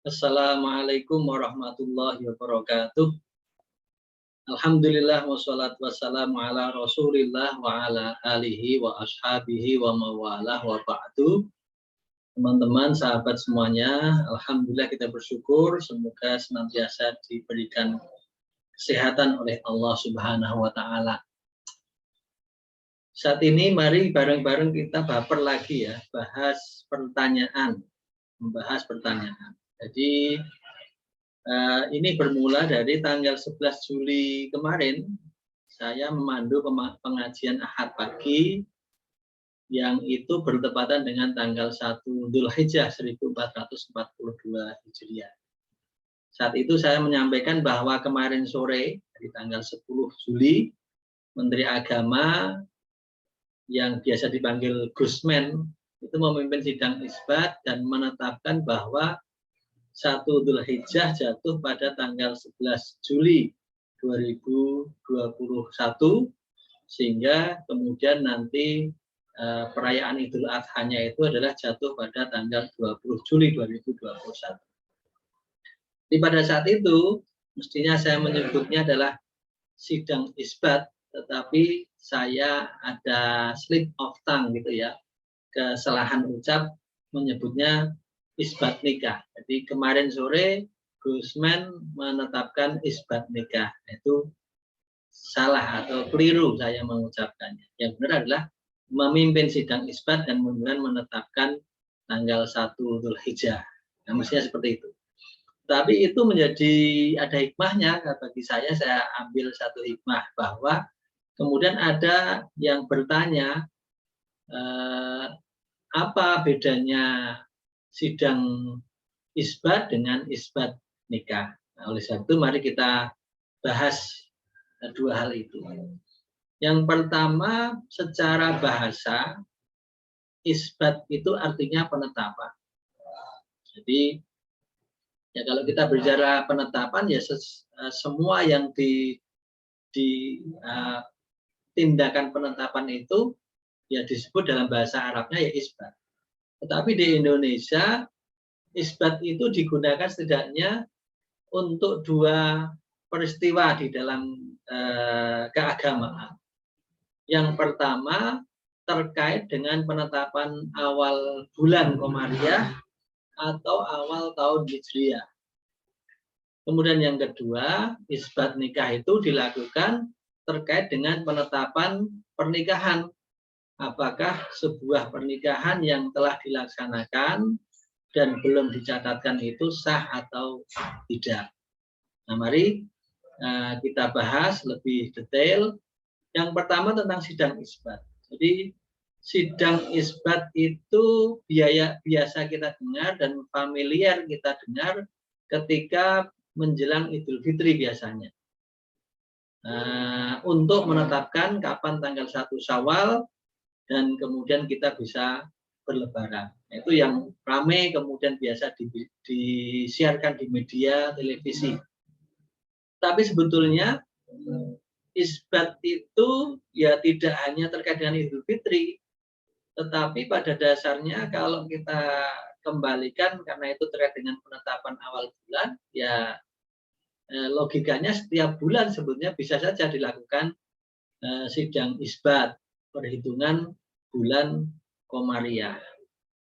Assalamualaikum warahmatullahi wabarakatuh. Alhamdulillah wassalatu wassalamu ala Rasulillah wa ala alihi wa ashabihi wa mawalah wa ba'du. Teman-teman, sahabat semuanya, alhamdulillah kita bersyukur semoga senantiasa diberikan kesehatan oleh Allah Subhanahu wa taala. Saat ini mari bareng-bareng kita baper lagi ya, membahas pertanyaan. Jadi ini bermula dari tanggal 11 Juli kemarin, saya memandu pengajian Ahad pagi yang itu bertepatan dengan tanggal 1 Dzulhijjah 1442 Hijriah. Saat itu saya menyampaikan bahwa kemarin sore, dari tanggal 10 Juli, Menteri Agama yang biasa dipanggil Gusmen itu memimpin sidang isbat dan menetapkan bahwa 1 Dzulhijjah jatuh pada tanggal 11 Juli 2021, sehingga kemudian nanti perayaan Idul Adha-nya itu adalah jatuh pada tanggal 20 Juli 2021. Jadi pada saat itu mestinya saya menyebutnya adalah sidang isbat, tetapi saya ada slip of tongue gitu ya, kesalahan ucap menyebutnya isbat nikah. Jadi kemarin sore Gusmen menetapkan isbat nikah, itu salah atau keliru saya mengucapkannya. Yang benar adalah memimpin sidang isbat dan kemudian menetapkan tanggal 1 Dzulhijjah. Nah, mestinya seperti itu. Tapi itu menjadi ada hikmahnya bagi saya ambil satu hikmah bahwa kemudian ada yang bertanya apa bedanya sidang isbat dengan isbat nikah. Nah, oleh sebab itu mari kita bahas dua hal itu. Yang pertama, secara bahasa isbat itu artinya penetapan. Jadi ya kalau kita bicara penetapan ya semua yang tindakan penetapan itu ya disebut dalam bahasa Arabnya ya isbat. Tetapi di Indonesia isbat itu digunakan setidaknya untuk dua peristiwa di dalam keagamaan. Yang pertama terkait dengan penetapan awal bulan Komariah atau awal tahun Hijriah. Kemudian yang kedua, isbat nikah itu dilakukan terkait dengan penetapan pernikahan. Apakah sebuah pernikahan yang telah dilaksanakan dan belum dicatatkan itu sah atau tidak. Nah, mari kita bahas lebih detail. Yang pertama tentang sidang isbat. Jadi sidang isbat itu biasa kita dengar dan familiar kita dengar ketika menjelang Idul Fitri biasanya. Untuk menetapkan kapan tanggal 1 Syawal dan kemudian kita bisa berlebaran. Itu yang ramai kemudian biasa disiarkan di media televisi. Tapi sebetulnya isbat itu ya tidak hanya terkait dengan Idul Fitri, tetapi pada dasarnya kalau kita kembalikan karena itu terkait dengan penetapan awal bulan, ya logikanya setiap bulan sebetulnya bisa saja dilakukan sidang isbat, perhitungan bulan Komariah.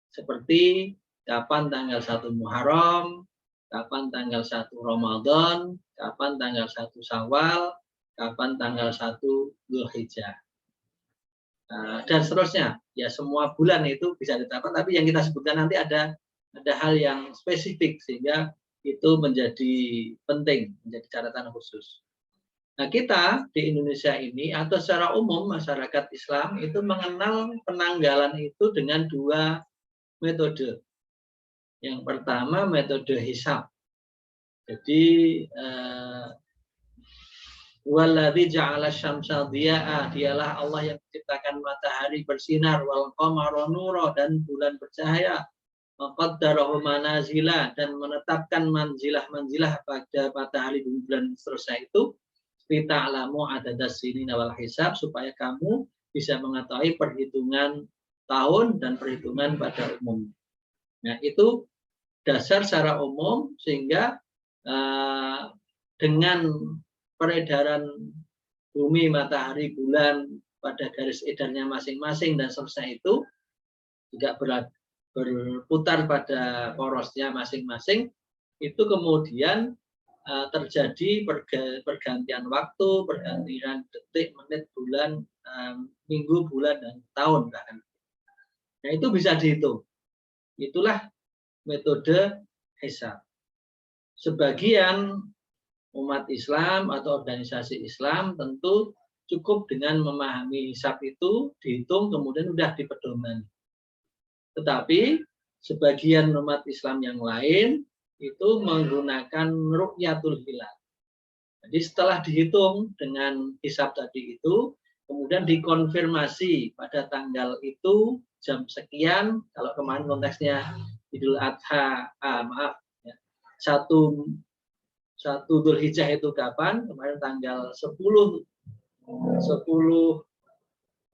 Seperti kapan tanggal 1 Muharram, kapan tanggal 1 Ramadan, kapan tanggal 1 Syawal, kapan tanggal 1 Dzulhijjah. Dan seterusnya. Ya semua bulan itu bisa ditetapkan, tapi yang kita sebutkan nanti ada hal yang spesifik sehingga itu menjadi penting, menjadi catatan khusus. Nah, kita di Indonesia ini atau secara umum masyarakat Islam itu mengenal penanggalan itu dengan dua metode. Yang pertama metode hisab. Jadi waladzi ja'ala syamsa dhiya'a, dialah Allah yang menciptakan matahari bersinar, wal qamara nura, dan bulan bercahaya, qaddarahu manazila, dan menetapkan manzilah-manzilah pada matahari dan bulan seterusnya itu lita'lamu adadas sinina wal hisab, supaya kamu bisa mengetahui perhitungan tahun dan perhitungan pada umumnya. Nah, itu dasar secara umum, sehingga dengan peredaran bumi, matahari, bulan pada garis edarnya masing-masing dan seterusnya itu juga berputar pada porosnya masing-masing, itu kemudian terjadi pergantian waktu, pergantian detik, menit, bulan, minggu, bulan, dan tahun bahkan. Nah, itu bisa dihitung. Itulah metode hisab. Sebagian umat Islam atau organisasi Islam tentu cukup dengan memahami hisab itu, dihitung, kemudian sudah dipedomani. Tetapi sebagian umat Islam yang lain itu menggunakan ru'yatul hilal. Jadi setelah dihitung dengan hisab tadi itu, kemudian dikonfirmasi pada tanggal itu jam sekian. Kalau kemarin konteksnya Idul Adha, satu Dzulhijjah itu kapan? Kemarin tanggal 10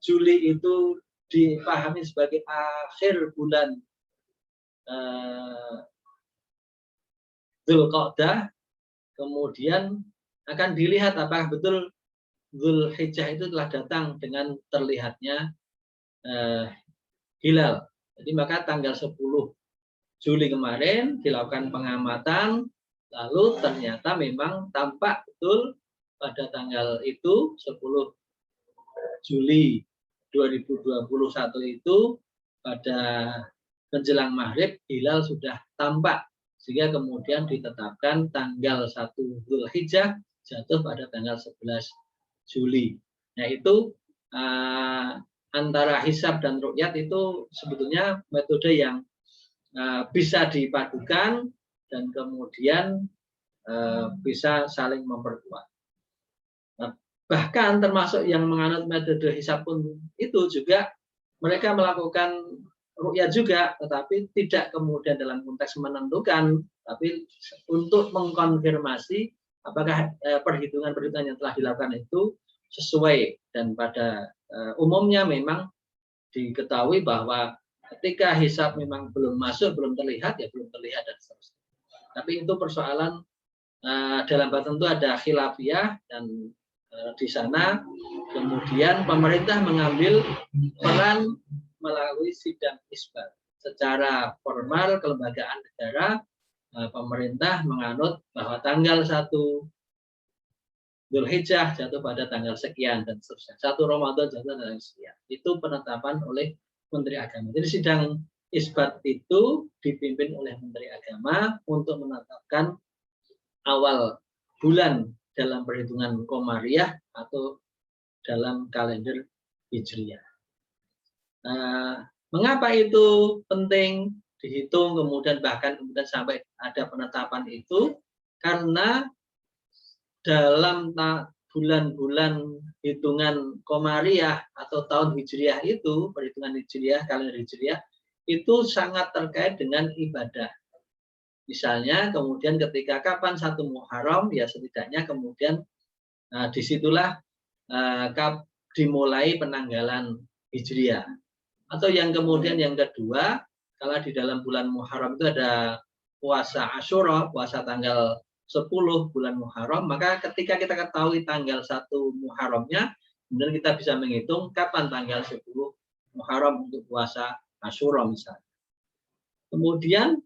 Juli itu dipahami sebagai akhir bulan Dzulqa'dah. Kemudian akan dilihat apakah betul Dzulhijjah itu telah datang dengan terlihatnya hilal. Jadi maka tanggal 10 Juli kemarin dilakukan pengamatan, lalu ternyata memang tampak betul pada tanggal itu 10 Juli 2021 itu pada menjelang maghrib hilal sudah tampak, sehingga kemudian ditetapkan tanggal 1 Dzulhijjah jatuh pada tanggal 11 Juli. Nah, itu antara hisab dan ru'yat itu sebetulnya metode yang bisa dipadukan dan kemudian bisa saling memperkuat. Bahkan termasuk yang menganut metode hisab pun itu juga mereka melakukan ru'yat juga, tetapi tidak kemudian dalam konteks menentukan, tapi untuk mengkonfirmasi apakah perhitungan-perhitungan yang telah dilakukan itu sesuai. Dan pada umumnya memang diketahui bahwa ketika hisab memang belum masuk, belum terlihat, ya belum terlihat dan seterusnya. Tapi itu persoalan dalam bab tentu ada khilafiyah, dan di sana kemudian pemerintah mengambil peran melalui sidang isbat. Secara formal kelembagaan negara, pemerintah menganut bahwa tanggal 1 Dzulhijjah jatuh pada tanggal sekian dan seterusnya. 1 Ramadan jatuh pada tanggal sekian. Itu penetapan oleh Menteri Agama. Jadi sidang isbat itu dipimpin oleh Menteri Agama untuk menetapkan awal bulan dalam perhitungan Komariah atau dalam kalender Hijriah. Mengapa itu penting dihitung kemudian bahkan kemudian sampai ada penetapan itu? Karena dalam bulan-bulan hitungan Komariah atau tahun Hijriah itu, perhitungan Hijriah, kalender Hijriah, itu sangat terkait dengan ibadah. Misalnya kemudian ketika kapan 1 Muharram, ya setidaknya kemudian disitulah dimulai penanggalan Hijriah. Atau yang kemudian yang kedua, kalau di dalam bulan Muharram itu ada puasa Asyura, puasa tanggal 10 bulan Muharram, maka ketika kita ketahui tanggal 1 Muharramnya, kemudian kita bisa menghitung kapan tanggal 10 Muharram untuk puasa Asyura misalnya. Kemudian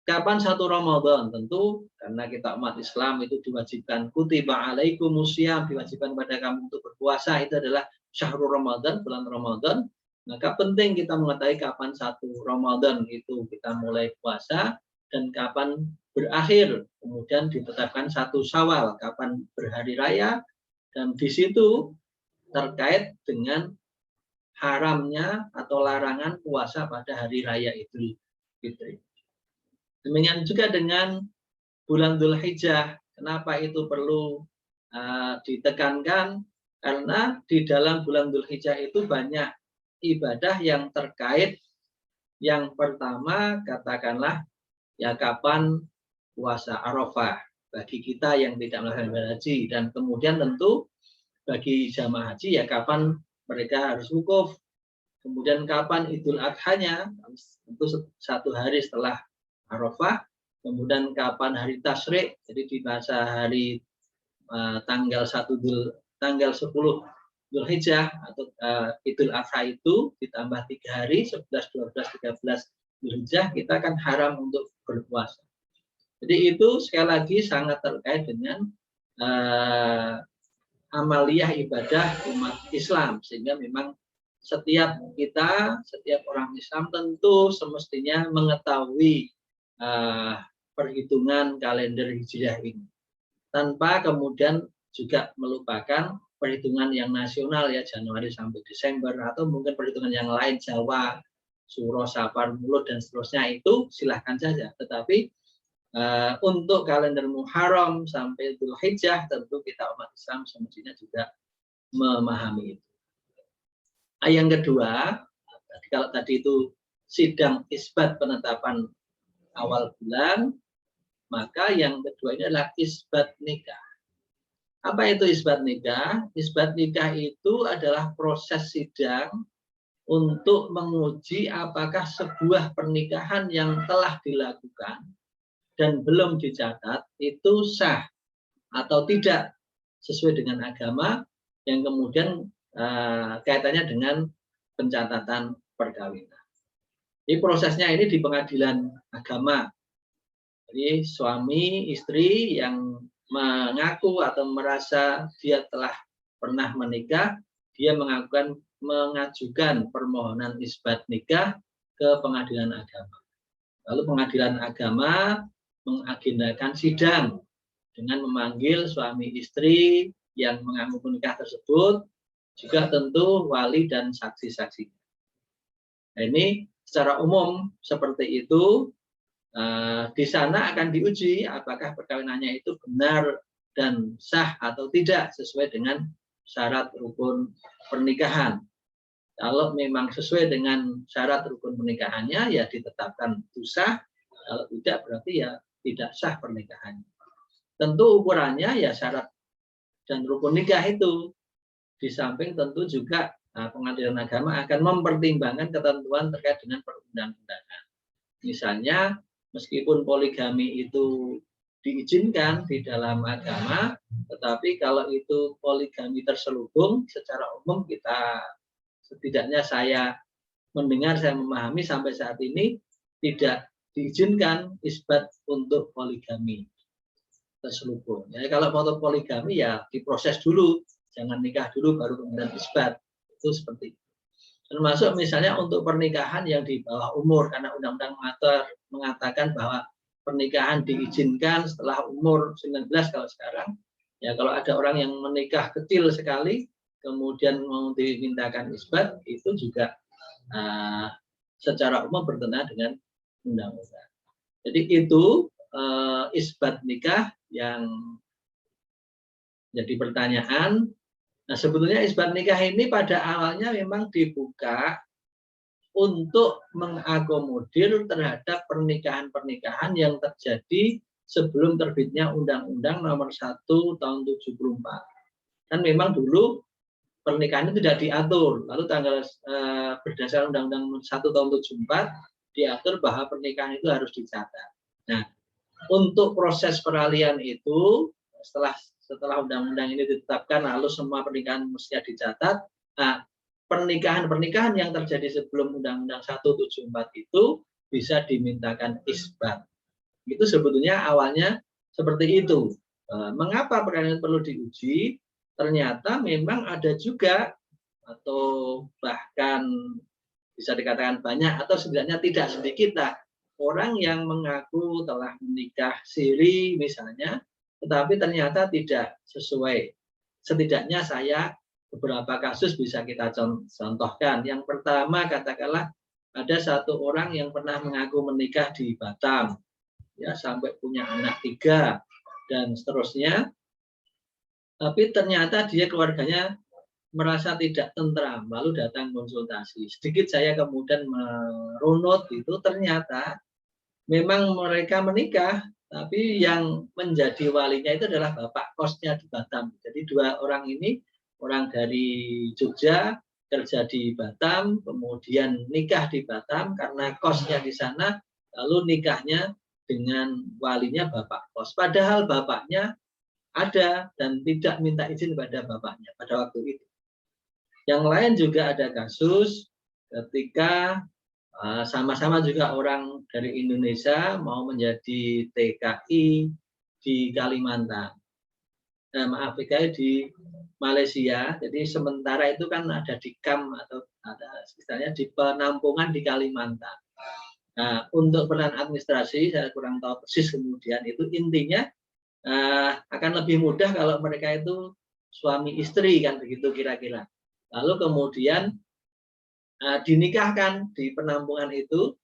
kapan 1 Ramadan? Tentu karena kita umat Islam itu diwajibkan kutiba alaikumusiyam, diwajibkan pada kamu untuk berpuasa, itu adalah syahrul Ramadan, bulan Ramadan. Maka penting kita mengetahui kapan 1 Ramadan itu kita mulai puasa dan kapan berakhir. Kemudian ditetapkan 1 Syawal, kapan berhari raya, dan di situ terkait dengan haramnya atau larangan puasa pada hari raya Idul Fitri. Demikian juga dengan bulan Dzulhijjah. Kenapa itu perlu ditekankan? Karena di dalam bulan Dzulhijjah itu banyak ibadah yang terkait. Yang pertama katakanlah ya kapan puasa Arafah bagi kita yang tidak melakukan ibadah haji, dan kemudian tentu bagi jamaah haji ya kapan mereka harus wukuf. Kemudian kapan Idul Adhanya, tentu 1 hari setelah Arafah, kemudian kapan hari tasyrik, jadi di masa hari tanggal 10 Dzulhijjah atau Idul Adha itu ditambah 3 hari 11, 12, 13 Dzulhijjah kita kan haram untuk berpuasa. Jadi itu sekali lagi sangat terkait dengan amaliyah ibadah umat Islam, sehingga memang setiap orang Islam tentu semestinya mengetahui perhitungan kalender Hijriah ini, tanpa kemudian juga melupakan perhitungan yang nasional ya, Januari sampai Desember, atau mungkin perhitungan yang lain, Jawa, Suro, Safar, Mulud, dan seterusnya, itu silahkan saja. Tetapi untuk kalender Muharram sampai Dzulhijjah tentu kita umat Islam semestinya juga memahami itu. Yang kedua, kalau tadi itu sidang isbat penetapan awal bulan, maka yang kedua ini adalah isbat nikah. Apa itu isbat nikah? Isbat nikah itu adalah proses sidang untuk menguji apakah sebuah pernikahan yang telah dilakukan dan belum dicatat itu sah atau tidak sesuai dengan agama, yang kemudian kaitannya dengan pencatatan perkawinan. Jadi prosesnya ini di pengadilan agama. Jadi suami istri yang mengaku atau merasa dia telah pernah menikah, dia mengajukan permohonan isbat nikah ke pengadilan agama. Lalu pengadilan agama mengagendakan sidang dengan memanggil suami istri yang mengaku menikah tersebut, juga tentu wali dan saksi-saksi. Nah, ini secara umum seperti itu. Di sana akan diuji apakah perkawinannya itu benar dan sah atau tidak sesuai dengan syarat rukun pernikahan. Kalau memang sesuai dengan syarat rukun pernikahannya, ya ditetapkan itu sah. Kalau tidak, berarti ya tidak sah pernikahannya. Tentu ukurannya ya syarat dan rukun nikah itu. Di samping tentu juga pengadilan agama akan mempertimbangkan ketentuan terkait dengan perundang-undangan. Misalnya, meskipun poligami itu diizinkan di dalam agama, tetapi kalau itu poligami terselubung, secara umum kita, setidaknya saya mendengar, saya memahami sampai saat ini tidak diizinkan isbat untuk poligami terselubung. Ya, kalau mau poligami ya diproses dulu, jangan nikah dulu baru kemudian isbat. Itu seperti itu. Termasuk misalnya untuk pernikahan yang di bawah umur, karena undang-undang mengatakan bahwa pernikahan diizinkan setelah umur 19 kalau sekarang. Ya, kalau ada orang yang menikah kecil sekali kemudian mau dimintakan isbat, itu juga secara umum bertentangan dengan undang-undang. Jadi itu isbat nikah yang jadi pertanyaan. Nah, sebetulnya isbat nikah ini pada awalnya memang dibuka untuk mengakomodir terhadap pernikahan-pernikahan yang terjadi sebelum terbitnya Undang-Undang Nomor 1 Tahun 74. Kan memang dulu pernikahan itu tidak diatur. Lalu berdasarkan Undang-Undang Nomor 1 Tahun 74 diatur bahwa pernikahan itu harus dicatat. Nah, untuk proses peralihan itu setelah undang-undang ini ditetapkan, lalu semua pernikahan mesti dicatat. Nah, pernikahan-pernikahan yang terjadi sebelum Undang-Undang 174 itu bisa dimintakan isbat. Itu sebetulnya awalnya seperti itu. Mengapa perkara ini perlu diuji? Ternyata memang ada juga, atau bahkan bisa dikatakan banyak, atau setidaknya tidak sedikit lah, orang yang mengaku telah menikah siri misalnya, tetapi ternyata tidak sesuai. Setidaknya beberapa kasus bisa kita contohkan. Yang pertama, katakanlah ada satu orang yang pernah mengaku menikah di Batam, ya, sampai punya anak 3 dan seterusnya, tapi ternyata dia keluarganya merasa tidak tentram, lalu datang konsultasi. Sedikit saya kemudian merunut, itu ternyata memang mereka menikah, tapi yang menjadi walinya itu adalah bapak kosnya di Batam. Jadi 2 orang ini, orang dari Jogja, kerja di Batam, kemudian nikah di Batam karena kosnya di sana, lalu nikahnya dengan walinya bapak kos. Padahal bapaknya ada dan tidak minta izin pada bapaknya pada waktu itu. Yang lain juga ada kasus ketika sama-sama juga orang dari Indonesia mau menjadi TKI di Kalimantan. Maaf, TKI di Malaysia. Jadi sementara itu kan ada di kamp atau ada istilahnya di penampungan di Kalimantan. Nah, untuk peran administrasi saya kurang tahu persis kemudian itu intinya akan lebih mudah kalau mereka itu suami istri kan begitu kira-kira. Lalu kemudian dinikahkan di penampungan itu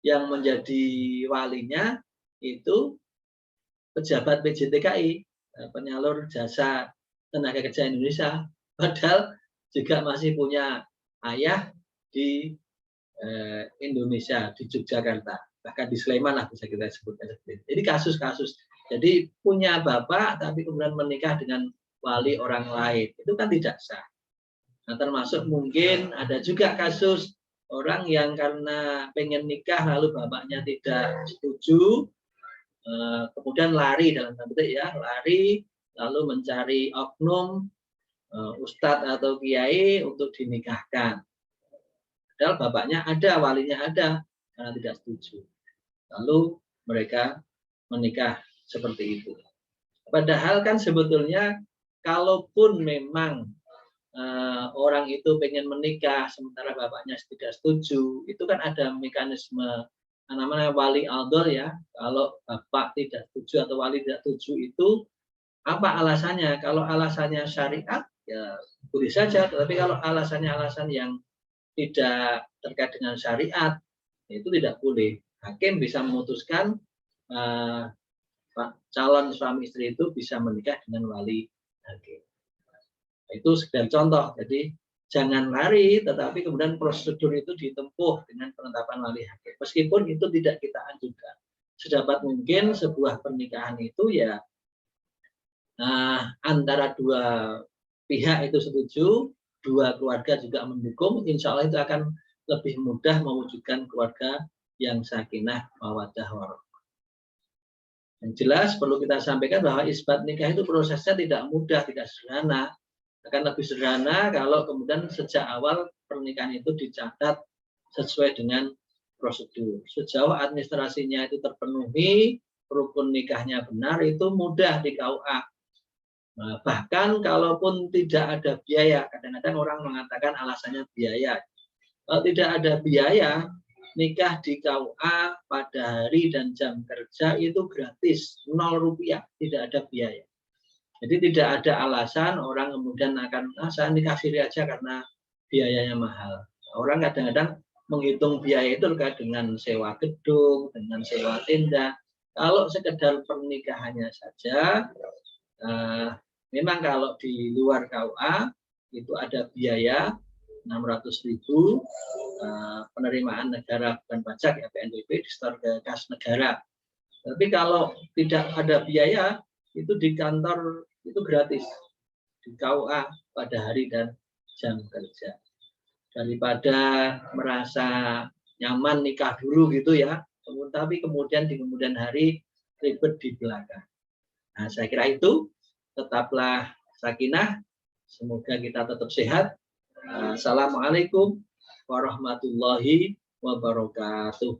yang menjadi walinya itu pejabat PJTKI, penyalur jasa tenaga kerja Indonesia, padahal juga masih punya ayah di Indonesia, di Yogyakarta, bahkan di Sleman lah bisa kita sebutkan seperti itu. Jadi kasus-kasus, jadi punya bapak tapi kemudian menikah dengan wali orang lain, itu kan tidak sah. Nah, termasuk mungkin ada juga kasus orang yang karena pengen nikah lalu bapaknya tidak setuju, kemudian lari dalam tanda petik ya, lari lalu mencari oknum ustadz atau kiai untuk dinikahkan. Padahal bapaknya ada, walinya ada, karena tidak setuju. Lalu mereka menikah seperti itu. Padahal kan sebetulnya kalaupun memang orang itu pengen menikah sementara bapaknya tidak setuju, itu kan ada mekanisme namanya wali aldor ya. Kalau bapak tidak setuju atau wali tidak setuju itu apa alasannya? Kalau alasannya syariat ya boleh saja, tetapi kalau alasannya alasan yang tidak terkait dengan syariat itu tidak boleh. Hakim bisa memutuskan calon suami istri itu bisa menikah dengan wali hakim. Itu sekedar contoh. Jadi jangan lari, tetapi kemudian prosedur itu ditempuh dengan penetapan wali hakim. Meskipun itu tidak kita anjurkan. Sedapat mungkin sebuah pernikahan itu ya antara dua pihak itu setuju, dua keluarga juga mendukung, insya Allah itu akan lebih mudah mewujudkan keluarga yang sakinah mawaddah warahmah. Yang jelas perlu kita sampaikan bahwa isbat nikah itu prosesnya tidak mudah, tidak sederhana. Akan lebih sederhana kalau kemudian sejak awal pernikahan itu dicatat sesuai dengan prosedur. Sejauh administrasinya itu terpenuhi, rukun nikahnya benar, itu mudah di KUA. Nah, bahkan kalaupun tidak ada biaya, kadang-kadang orang mengatakan alasannya biaya. Kalau tidak ada biaya, nikah di KUA pada hari dan jam kerja itu gratis, 0 rupiah, tidak ada biaya. Jadi tidak ada alasan orang kemudian akan saya nikah siri aja karena biayanya mahal. Orang kadang-kadang menghitung biaya itu terkait dengan sewa gedung, dengan sewa tenda. Kalau sekedar pernikahannya saja, memang kalau di luar KUA itu ada biaya 600.000 penerimaan negara bukan pajak ya PNBP disetor ke kas negara. Tapi kalau tidak ada biaya itu di kantor itu gratis di KUA pada hari dan jam kerja. Daripada merasa nyaman nikah dulu gitu ya, tapi kemudian di kemudian hari ribet di belakang. Nah, saya kira itu. Tetaplah sakinah, semoga kita tetap sehat. Assalamualaikum warahmatullahi wabarakatuh.